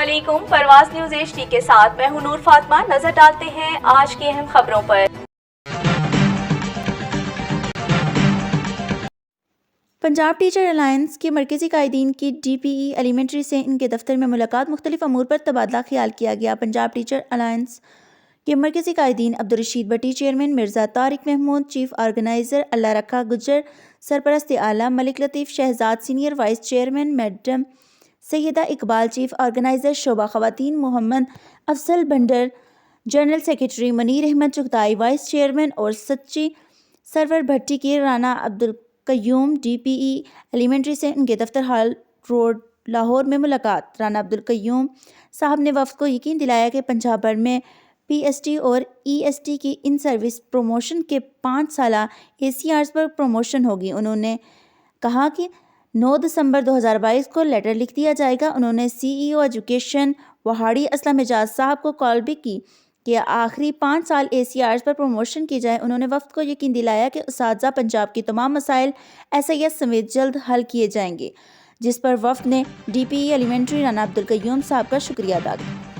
अस्सलामुअलैकुम। परवाज़ news HD के साथ मैं हूं नूर फातिमा। नजर डालते हैं आज की अहम खबरों पर। पंजाब टीचर अलायंस के मरकज़ी कायदीन की DPE एलिमेंट्री से इनके दफ्तर में मुलाकात, मुख्तलिफ अमूर पर तबादला ख्याल किया गया। पंजाब टीचर अलायंस के मरकज़ी कायदीन Abdur Rashid Bhatti chairman, Mirza Tariq Mahmood chief organiser, Allah Rakha Gujjar सरपरस्त आला, Malik Latif Shahzad senior vice chairman, madam Syeda Iqbal chief organiser शोबा ख़वातीन, Mohammad Afzal Bhander general secretary, Munir Ahmed Chughtai vice chairman और सच्ची सरवर भट्टी के राना अब्दुल कय्यूम DPE एलिमेंट्री से इनके दफ्तर हाल रोड लाहौर में मुलाकात। राना अब्दुल कय्यूम साहब ने वफ़द को यकीन दिलाया कि पंजाब भर में PST और EST की इन सर्विस प्रमोशन के 5 साला ACRs पर प्रमोशन होगी। उन्होंने कहा कि 9 दिसंबर 2022 को लेटर लिख दिया जाएगा। उन्होंने CEO एजुकेशन वहाड़ी असलम एजाज साहब को कॉल भी की कि आखिरी 5 साल ACRs पर प्रमोशन की जाए। उन्होंने वफ़द को यकीन दिलाया कि उस्ताज़ा पंजाब की तमाम मसाइल SIS समेत जल्द हल किए जाएंगे, जिस पर वफ़द ने DPE एलिमेंट्री राना अब्दुल कय्यूम साहब का शुक्रिया अदा किया।